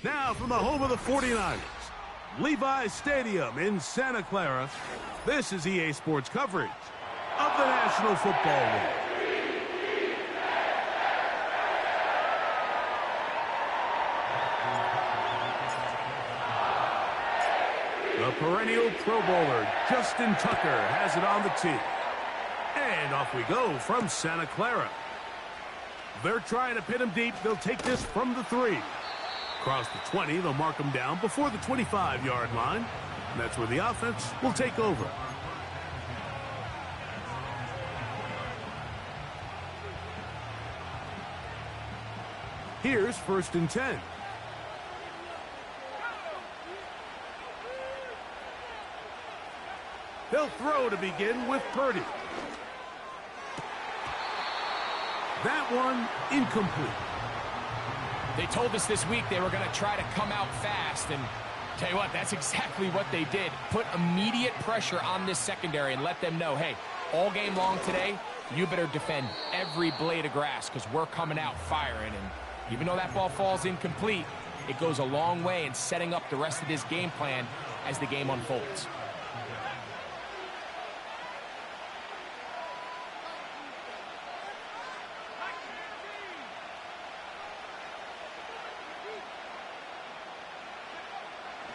Now from the home of the 49ers, Levi's Stadium in Santa Clara, this is EA Sports coverage of the National Football League. The perennial Pro Bowler, Justin Tucker, has it on the tee. And off we go from Santa Clara. They're trying to pin him deep. They'll take this from the 3. Across the 20, they'll mark him down before the 25-yard line. And that's where the offense will take over. Here's 1st and 10. They'll throw to begin with Purdy. That one incomplete. They told us this week they were going to try to come out fast, and tell you what, that's exactly what they did. Put immediate pressure on this secondary and let them know, hey, all game long today, you better defend every blade of grass because we're coming out firing. And even though that ball falls incomplete, it goes a long way in setting up the rest of this game plan as the game unfolds.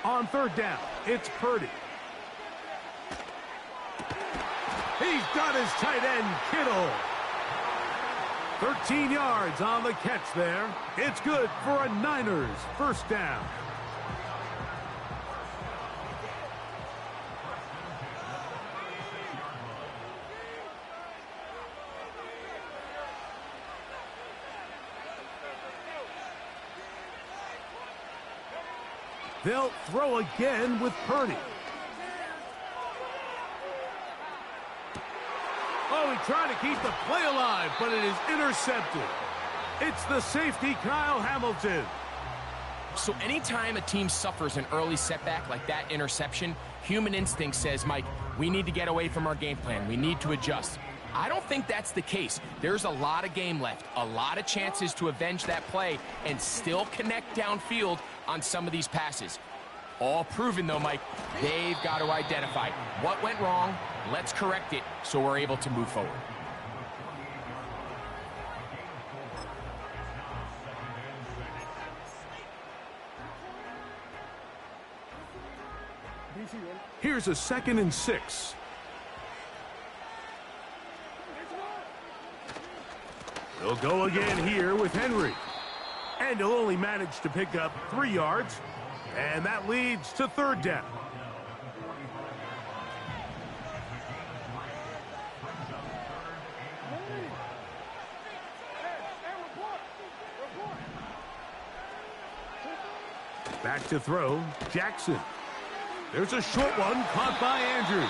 On 3rd down, it's Purdy. He's got his tight end, Kittle. 13 yards on the catch there. It's good for a Niners 1st down. They'll throw again with Purdy. Oh, he tried to keep the play alive, but it is intercepted. It's the safety, Kyle Hamilton. So anytime a team suffers an early setback like that interception, human instinct says, Mike, we need to get away from our game plan. We need to adjust. I don't think that's the case. There's a lot of game left, a lot of chances to avenge that play and still connect downfield on some of these passes. All proven, though, Mike, they've got to identify what went wrong, let's correct it so we're able to move forward. Here's a 2nd and 6. They'll go again here with Henry. And he'll only manage to pick up 3 yards. And that leads to 3rd down. Back to throw, Jackson. There's a short one caught by Andrews.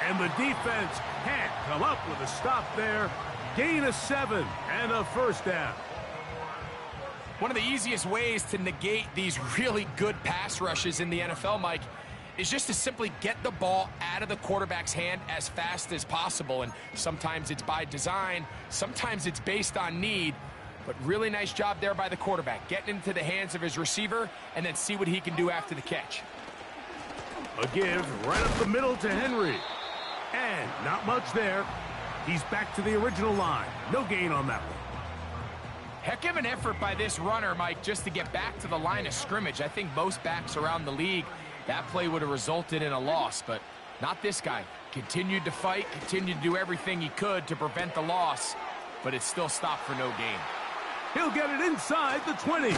And the defense can't come up with a stop there. Gain of 7 and a 1st down. One of the easiest ways to negate these really good pass rushes in the NFL, Mike, is just to simply get the ball out of the quarterback's hand as fast as possible. And sometimes it's by design, sometimes it's based on need. But really nice job there by the quarterback, getting into the hands of his receiver and then see what he can do after the catch. A give right up the middle to Henry. And not much there. He's back to the original line. No gain on that one. Heck of an effort by this runner, Mike, just to get back to the line of scrimmage. I think most backs around the league, that play would have resulted in a loss, but not this guy. Continued to fight, continued to do everything he could to prevent the loss, but it still stopped for no gain. He'll get it inside the 20.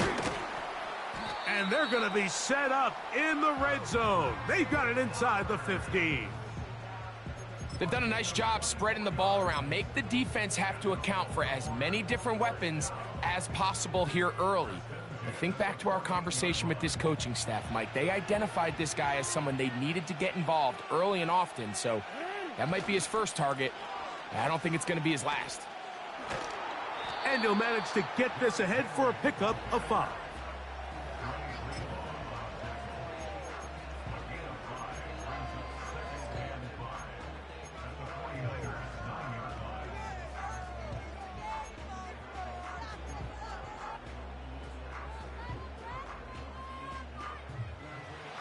And they're going to be set up in the red zone. They've got it inside the 15. They've done a nice job spreading the ball around. Make the defense have to account for as many different weapons as possible here early. But think back to our conversation with this coaching staff, Mike. They identified this guy as someone they needed to get involved early and often, so that might be his first target. I don't think it's going to be his last. And he'll manage to get this ahead for a pickup of 5.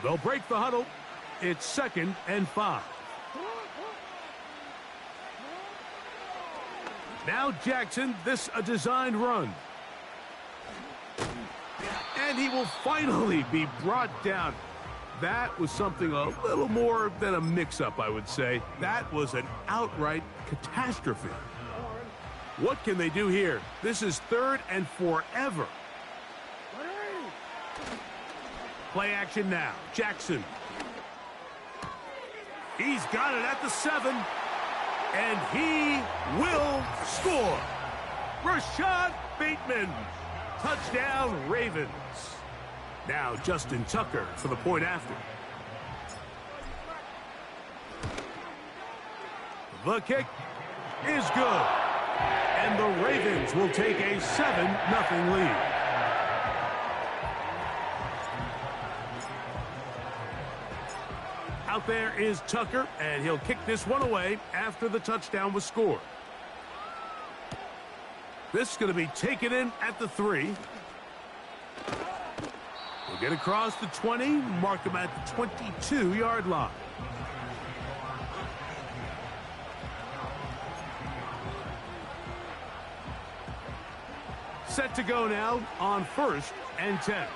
They'll break the huddle. It's 2nd and 5. Now Jackson, this a designed run. And he will finally be brought down. That was something a little more than a mix-up, I would say. That was an outright catastrophe. What can they do here? This is 3rd and forever. Play action now. Jackson. He's got it at the 7. And he will score. Rashad Bateman. Touchdown, Ravens. Now Justin Tucker for the point after. The kick is good. And the Ravens will take a 7-0 lead. Out there is Tucker, and he'll kick this one away after the touchdown was scored. This is going to be taken in at the 3. We'll get across the 20, mark him at the 22-yard line. Set to go now on 1st and 10.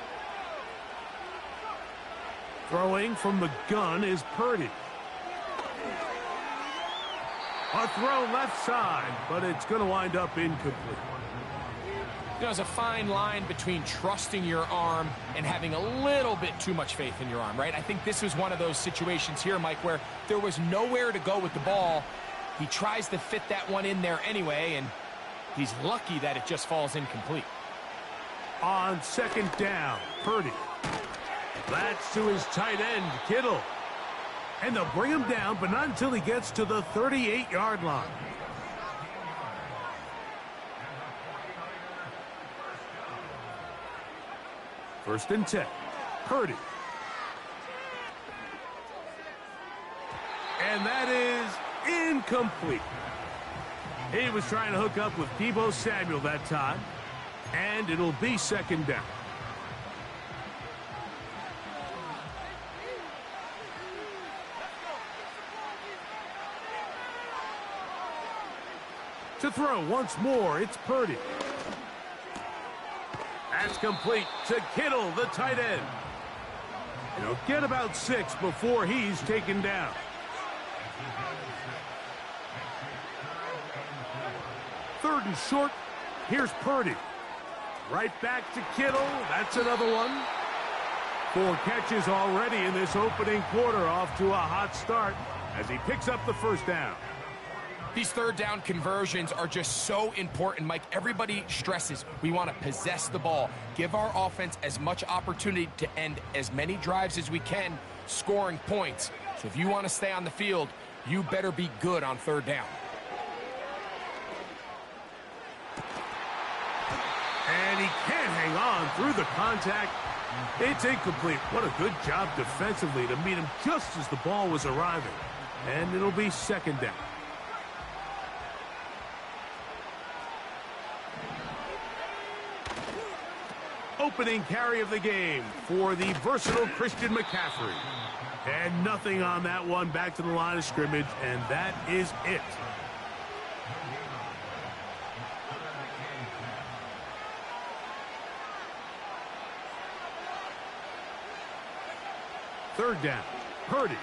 Throwing from the gun is Purdy. A throw left side, but it's going to wind up incomplete. There's a fine line between trusting your arm and having a little bit too much faith in your arm, right? I think this was one of those situations here, Mike, where there was nowhere to go with the ball. He tries to fit that one in there anyway, and he's lucky that it just falls incomplete. On 2nd down, Purdy. That's to his tight end, Kittle. And they'll bring him down, but not until he gets to the 38-yard line. First and 10. Purdy. And that is incomplete. He was trying to hook up with Deebo Samuel that time. And it'll be 2nd down. To throw once more, it's Purdy. That's complete to Kittle, the tight end. He'll get about 6 before he's taken down. Third and short. Here's Purdy. Right back to Kittle. That's another one. 4 catches already in this opening quarter, off to a hot start as he picks up the first down. These 3rd down conversions are just so important, Mike. Everybody stresses we want to possess the ball, give our offense as much opportunity to end as many drives as we can, scoring points. So if you want to stay on the field, you better be good on 3rd down. And he can't hang on through the contact. It's incomplete. What a good job defensively to meet him just as the ball was arriving. And it'll be 2nd down. Opening carry of the game for the versatile Christian McCaffrey. And nothing on that one, back to the line of scrimmage, and that is it. Third down, Purdy.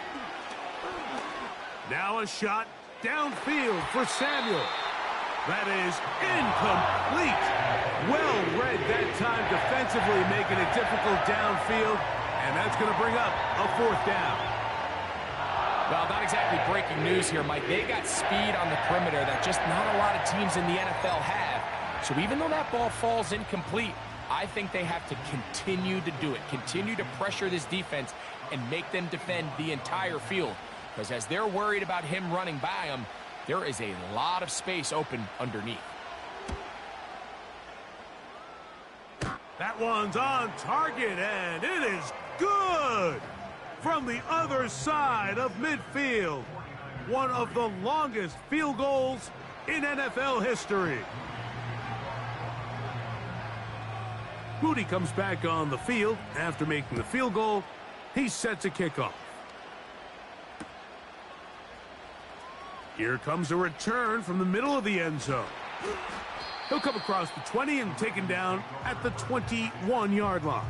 Now a shot downfield for Samuel. That is incomplete. Well read that time defensively, making it difficult downfield, and that's going to bring up a 4th down. Well, not exactly breaking news here, Mike. They got speed on the perimeter that just not a lot of teams in the NFL have. So even though that ball falls incomplete, I think they have to continue to do it, continue to pressure this defense and make them defend the entire field. Because as they're worried about him running by them, there is a lot of space open underneath. That one's on target, and it is good from the other side of midfield. One of the longest field goals in NFL history. Moody comes back on the field after making the field goal, He's set to kick off. Here comes a return from the middle of the end zone. He'll come across the 20 and taken down at the 21-yard line.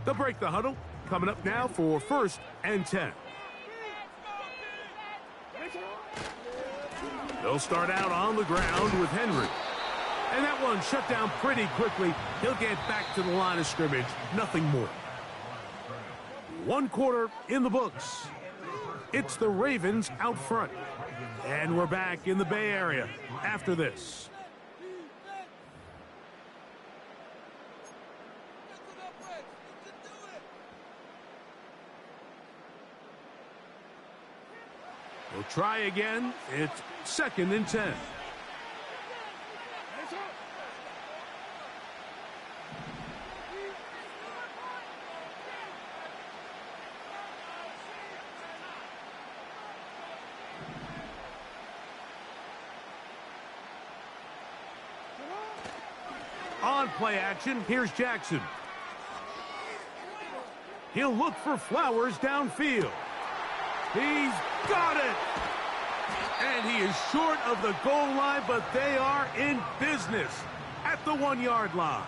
They'll break the huddle. Coming up now for 1st and 10. They'll start out on the ground with Henry. And that one shut down pretty quickly. He'll get back to the line of scrimmage. Nothing more. 1 quarter in the books. It's the Ravens out front. And we're back in the Bay Area after this. We'll try again. It's 2nd and 10. On play action, here's Jackson. He'll look for Flowers downfield. He's got it! And he is short of the goal line, but they are in business at the 1-yard line.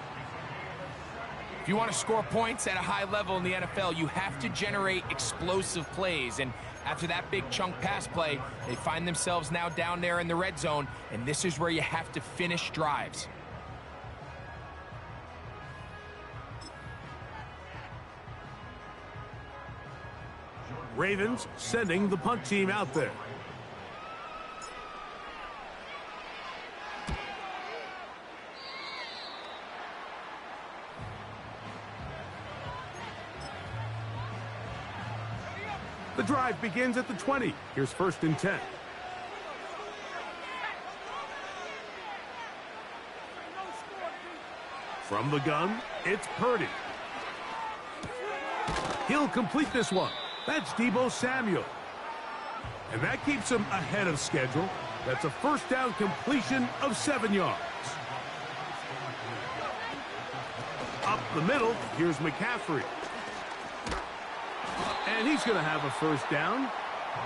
If you want to score points at a high level in the NFL, you have to generate explosive plays. And after that big chunk pass play, they find themselves now down there in the red zone, and this is where you have to finish drives. Ravens sending the punt team out there. The drive begins at the 20. Here's 1st and 10. From the gun, it's Purdy. He'll complete this one. That's Deebo Samuel. And that keeps him ahead of schedule. That's a 1st down completion of 7 yards. Up the middle, here's McCaffrey. And he's going to have a 1st down.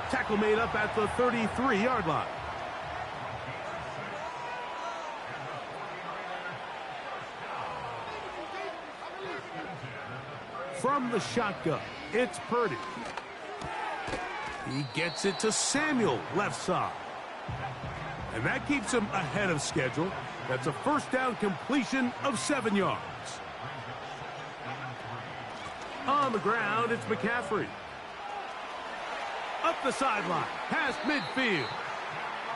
Tackle made up at the 33-yard line. From the shotgun, it's Purdy. He gets it to Samuel, left side. And that keeps him ahead of schedule. That's a 1st down completion of 7 yards. On the ground, it's McCaffrey. Up the sideline, past midfield.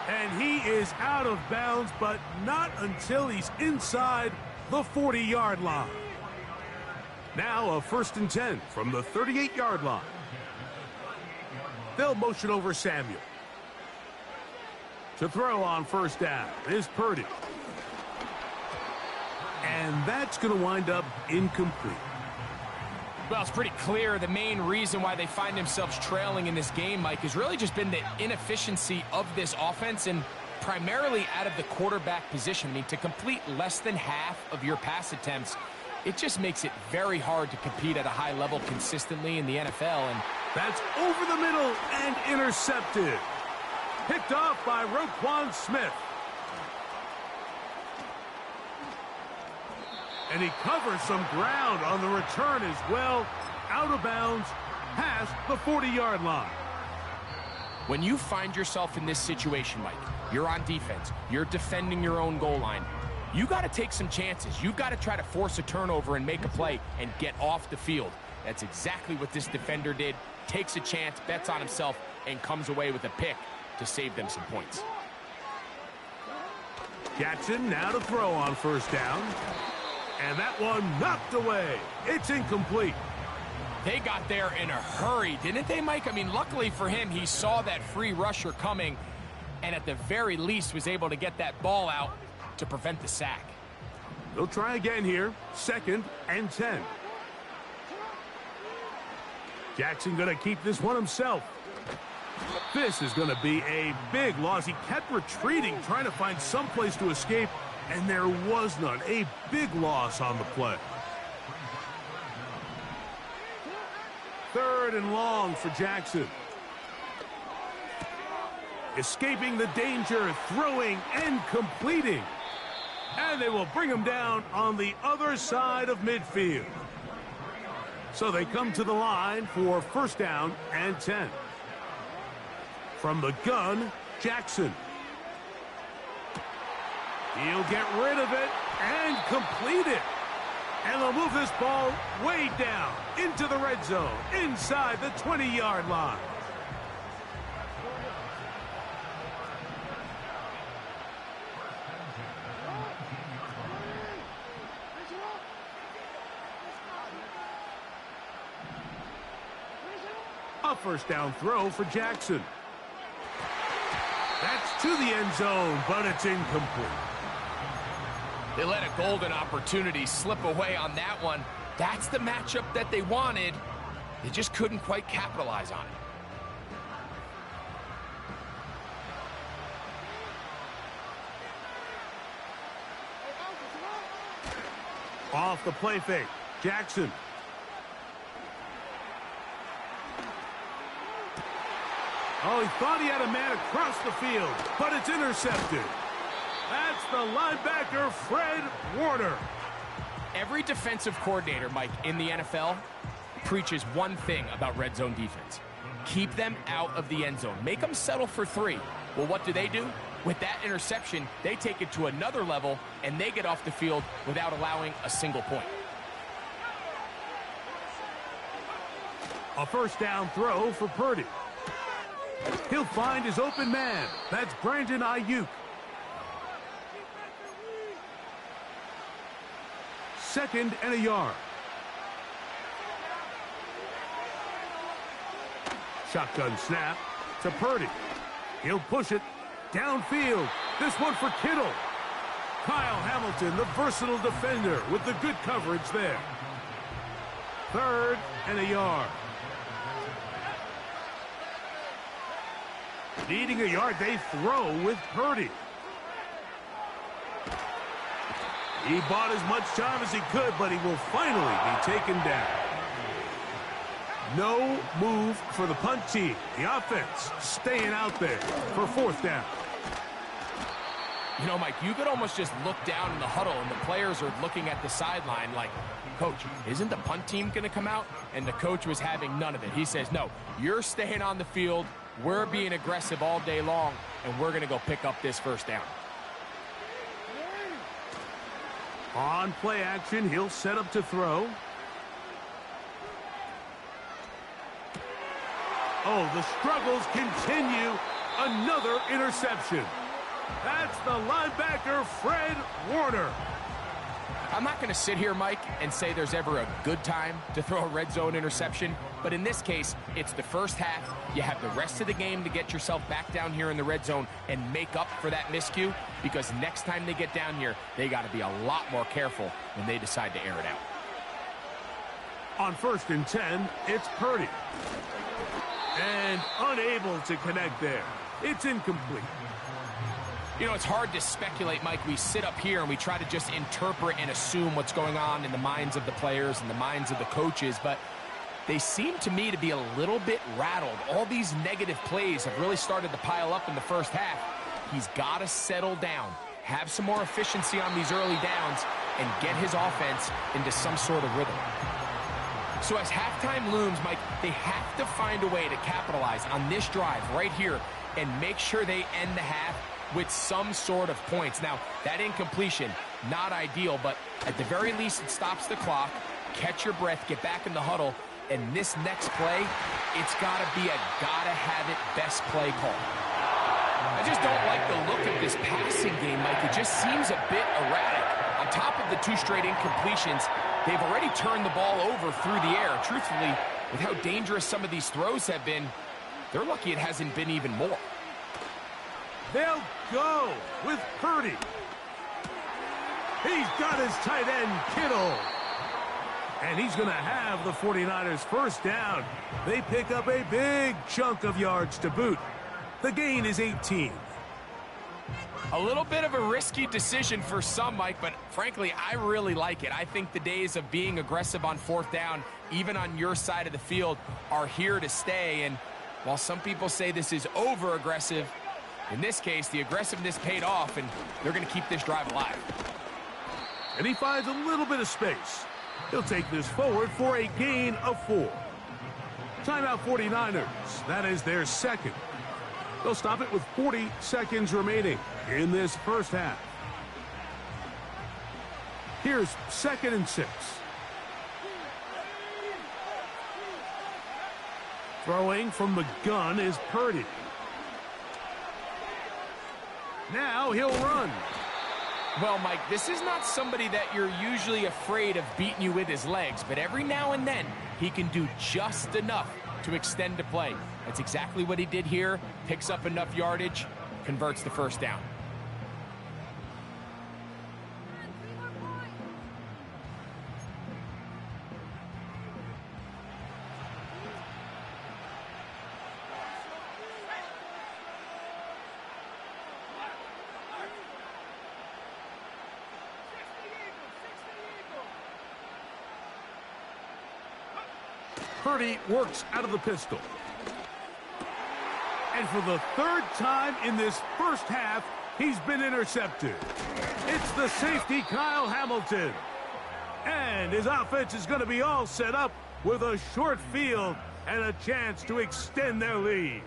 And he is out of bounds, but not until he's inside the 40-yard line. Now a 1st and 10 from the 38-yard line. They'll motion over Samuel. To throw on 1st down is Purdy. And that's going to wind up incomplete. Well, it's pretty clear the main reason why they find themselves trailing in this game, Mike, has really just been the inefficiency of this offense and primarily out of the quarterback position. I mean, to complete less than half of your pass attempts, it just makes it very hard to compete at a high level consistently in the NFL. And that's over the middle and intercepted. Picked off by Roquan Smith. And he covers some ground on the return as well. Out of bounds, past the 40-yard line. When you find yourself in this situation, Mike, you're on defense, you're defending your own goal line, you got to take some chances. You've got to try to force a turnover and make a play and get off the field. That's exactly what this defender did. Takes a chance, bets on himself, and comes away with a pick to save them some points. Jackson now to throw on 1st down. And that one knocked away. It's incomplete. They got there in a hurry, didn't they, Mike? I mean, luckily for him, he saw that free rusher coming and at the very least was able to get that ball out to prevent the sack. They'll try again here. 2nd and 10. Jackson going to keep this one himself. This is going to be a big loss. He kept retreating, trying to find some place to escape, and there was none. A big loss on the play. 3rd and long for Jackson. Escaping the danger, throwing and completing. And they will bring him down on the other side of midfield. So they come to the line for 1st down and 10. From the gun, Jackson. He'll get rid of it and complete it. And they'll move this ball way down into the red zone, inside the 20-yard line. A 1st down throw for Jackson. That's to the end zone, but it's incomplete. They let a golden opportunity slip away on that one. That's the matchup that they wanted. They just couldn't quite capitalize on it. Off the play fake, Jackson. Oh, he thought he had a man across the field, but it's intercepted. That's the linebacker, Fred Warner. Every defensive coordinator, Mike, in the NFL preaches one thing about red zone defense. Keep them out of the end zone. Make them settle for 3. Well, what do? With that interception, they take it to another level, and they get off the field without allowing a single point. A 1st down throw for Purdy. He'll find his open man. That's Brandon Ayuk. 2nd and a yard. Shotgun snap to Purdy. He'll push it downfield. This one for Kittle. Kyle Hamilton, the versatile defender, with the good coverage there. 3rd and a yard. Needing a yard, they throw with Purdy. He bought as much time as he could, but he will finally be taken down. No move for the punt team. The offense staying out there for 4th down. You know, Mike, you could almost just look down in the huddle, and the players are looking at the sideline like, Coach, isn't the punt team going to come out? And the coach was having none of it. He says, no, you're staying on the field. We're being aggressive all day long, and we're going to go pick up this 1st down. On play action, he'll set up to throw. Oh, the struggles continue. Another interception. That's the linebacker, Fred Warner. I'm not going to sit here, Mike, and say there's ever a good time to throw a red zone interception, but in this case, it's the 1st half. You have the rest of the game to get yourself back down here in the red zone and make up for that miscue, because next time they get down here, they got to be a lot more careful when they decide to air it out. On 1st and 10, it's Purdy. And unable to connect there. It's incomplete. You know, it's hard to speculate, Mike. We sit up here and we try to just interpret and assume what's going on in the minds of the players and the minds of the coaches, but they seem to me to be a little bit rattled. All these negative plays have really started to pile up in the 1st half. He's got to settle down, have some more efficiency on these early downs, and get his offense into some sort of rhythm. So as halftime looms, Mike, they have to find a way to capitalize on this drive right here and make sure they end the half with some sort of points. Now, that incompletion, not ideal, but at the very least, it stops the clock. Catch your breath, get back in the huddle, and this next play, it's got to be a gotta-have-it best play call. I just don't like the look of this passing game, Mike. It just seems a bit erratic. On top of the 2 straight incompletions, they've already turned the ball over through the air. Truthfully, with how dangerous some of these throws have been, they're lucky it hasn't been even more. They'll go with Purdy. He's got his tight end, Kittle. And he's going to have the 49ers first down. They pick up a big chunk of yards to boot. The gain is 18. A little bit of a risky decision for some, Mike, but frankly, I really like it. I think the days of being aggressive on fourth down, even on your side of the field, are here to stay. And while some people say this is over-aggressive, in this case, the aggressiveness paid off, and they're going to keep this drive alive. And he finds a little bit of space. He'll take this forward for a gain of 4. Timeout 49ers. That is their second. They'll stop it with 40 seconds remaining in this first half. Here's 2nd and 6. Throwing from the gun is Purdy. Now he'll run. Well, Mike, this is not somebody that you're usually afraid of beating you with his legs, but every now and then he can do just enough to extend the play. That's exactly what he did here. Picks up enough yardage, converts the first down. Purdy works out of the pistol. And for the 3rd time in this first half, he's been intercepted. It's the safety, Kyle Hamilton. And his offense is going to be all set up with a short field and a chance to extend their lead.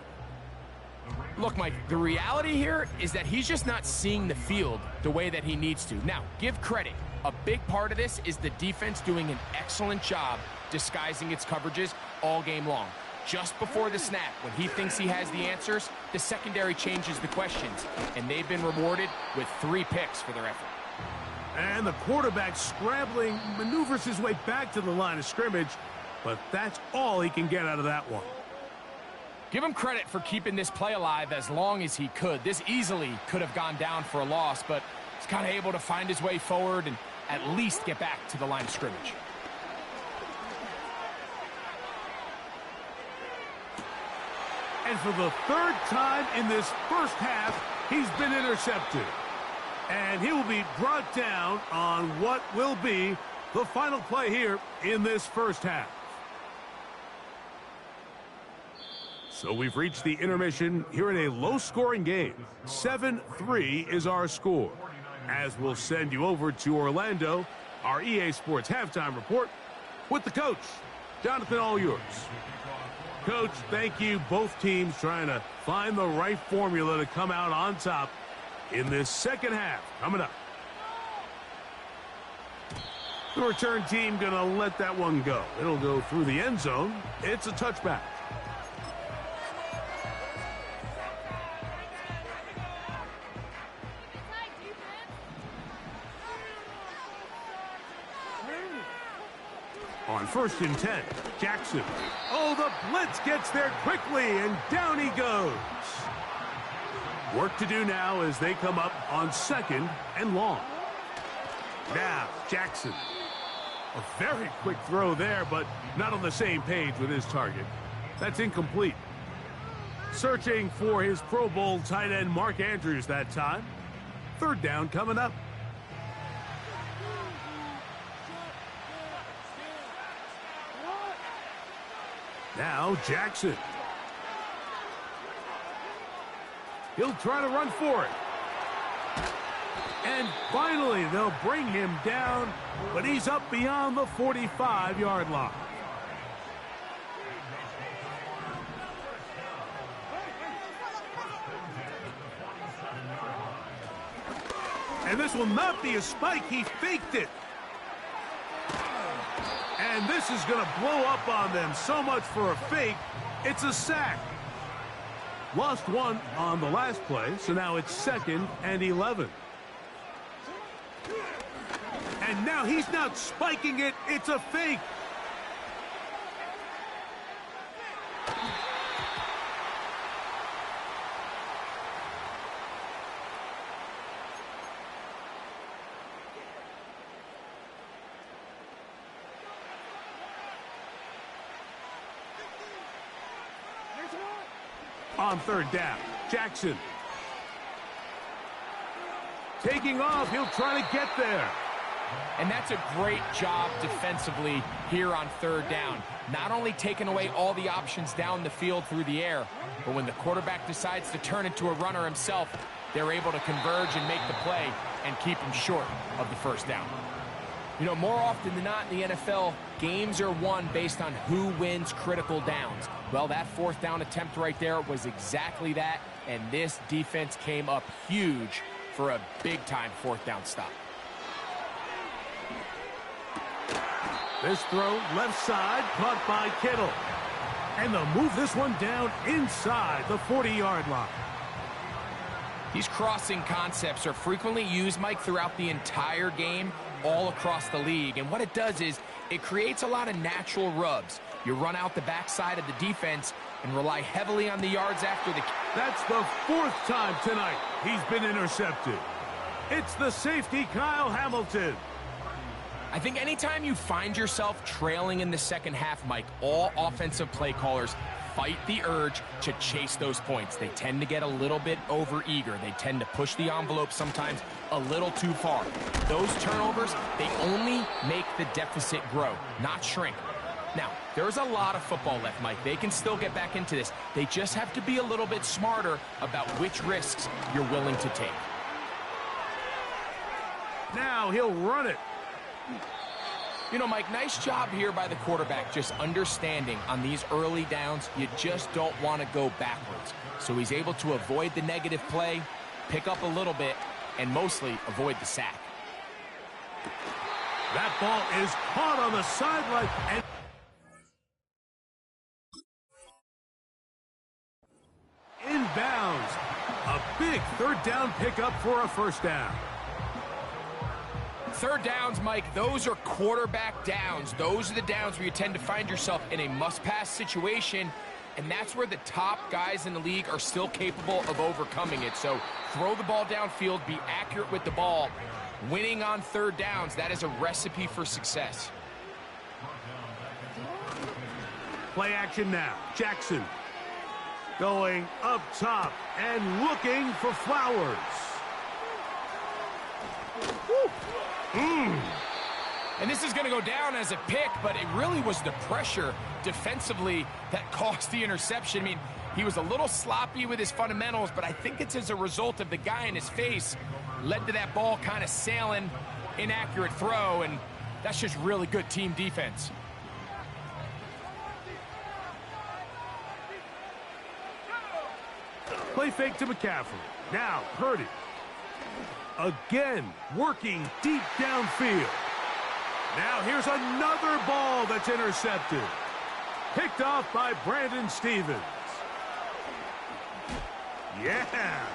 Look, Mike, the reality here is that he's just not seeing the field the way that he needs to. Now, give credit. A big part of this is the defense doing an excellent job disguising its coverages all game long. Just before the snap, when he thinks he has the answers, the secondary changes the questions, and they've been rewarded with 3 picks for their effort. And the quarterback scrambling, maneuvers his way back to the line of scrimmage, but that's all he can get out of that one. Give him credit for keeping this play alive as long as he could. This easily could have gone down for a loss, but he's kind of able to find his way forward and at least get back to the line of scrimmage. And for the 3rd time in this first half, he's been intercepted. And he will be brought down on what will be the final play here in this first half. So we've reached the intermission here in a low-scoring game. 7-3 is our score. As we'll send you over to Orlando, our EA Sports halftime report with the coach. Jonathan, all yours. Coach, thank you. Both teams trying to find the right formula to come out on top in this second half. Coming up. The return team going to let that one go. It'll go through the end zone. It's a touchback. On 1st and 10, Jackson. Oh, the blitz gets there quickly, and down he goes. Work to do now as they come up on 2nd and long. Now, Jackson. A very quick throw there, but not on the same page with his target. That's incomplete. Searching for his Pro Bowl tight end Mark Andrews that time. 3rd down coming up. Now Jackson. He'll try to run for it. And finally, they'll bring him down, but he's up beyond the 45-yard line. And this will not be a spike. He faked it. And this is going to blow up on them. So much for a fake. It's a sack. Lost one on the last play, so now it's 2nd and 11. And now he's not spiking it. It's a fake. On third down, Jackson. Taking off, he'll try to get there. And that's a great job defensively here on third down. Not only taking away all the options down the field through the air, but when the quarterback decides to turn into a runner himself, they're able to converge and make the play and keep him short of the first down. You know, more often than not in the NFL, games are won based on who wins critical downs. Well, that fourth down attempt right there was exactly that, and this defense came up huge for a big-time fourth down stop. This throw, left side, caught by Kittle. And they'll move this one down inside the 40-yard line. These crossing concepts are frequently used, Mike, throughout the entire game, all across the league. And what it does is it creates a lot of natural rubs. You run out the backside of the defense and rely heavily on the yards after the... That's the fourth time tonight he's been intercepted. It's the safety, Kyle Hamilton. I think anytime you find yourself trailing in the second half, Mike, all offensive play callers fight the urge to chase those points. They tend to get a little bit over-eager. They tend to push the envelope sometimes a little too far. Those turnovers, they only make the deficit grow, not shrink. Now, there's a lot of football left, Mike. They can still get back into this. They just have to be a little bit smarter about which risks you're willing to take. Now he'll run it. You know, Mike, nice job here by the quarterback, just understanding on these early downs, you just don't want to go backwards. So he's able to avoid the negative play, pick up a little bit, and mostly avoid the sack. That ball is caught on the sideline. And inbounds. A big third down pickup for a first down. Third downs, Mike, those are quarterback downs. Those are the downs where you tend to find yourself in a must-pass situation, and that's where the top guys in the league are still capable of overcoming it. So throw the ball downfield, be accurate with the ball. Winning on third downs, that is a recipe for success. Play action now. Jackson going up top and looking for Flowers. Woo. And this is going to go down as a pick, but it really was the pressure defensively that caused the interception. I mean, he was a little sloppy with his fundamentals, but I think it's as a result of the guy in his face led to that ball kind of sailing, inaccurate throw, and that's just really good team defense. Play fake to McCaffrey. Now, Purdy. Again, working deep downfield. Now here's another ball that's intercepted. Picked off by Brandon Stevens. Yeah.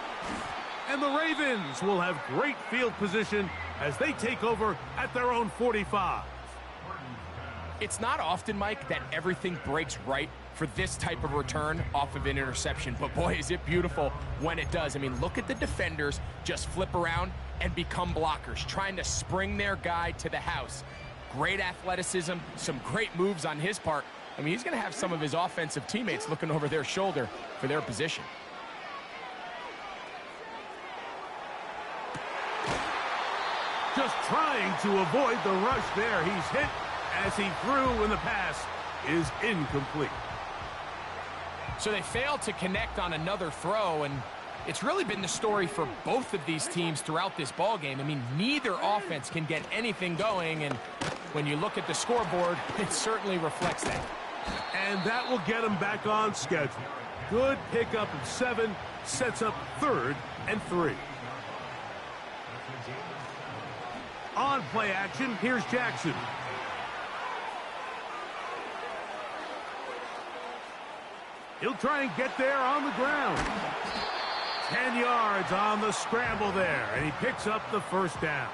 And the Ravens will have great field position as they take over at their own 45. It's not often, Mike, that everything breaks right for this type of return off of an interception. But boy, is it beautiful when it does. I mean, look at the defenders just flip around and become blockers, trying to spring their guy to the house. Great athleticism, some great moves on his part. I mean, he's going to have some of his offensive teammates looking over their shoulder for their position. Just trying to avoid the rush there. He's hit as he threw when the pass is incomplete. So they failed to connect on another throw, and it's really been the story for both of these teams throughout this ballgame. I mean, neither offense can get anything going, and when you look at the scoreboard, it certainly reflects that. And that will get them back on schedule. Good pickup of 7, sets up 3rd and 3. On play action, here's Jackson. He'll try and get there on the ground. 10 yards on the scramble there, and he picks up the first down.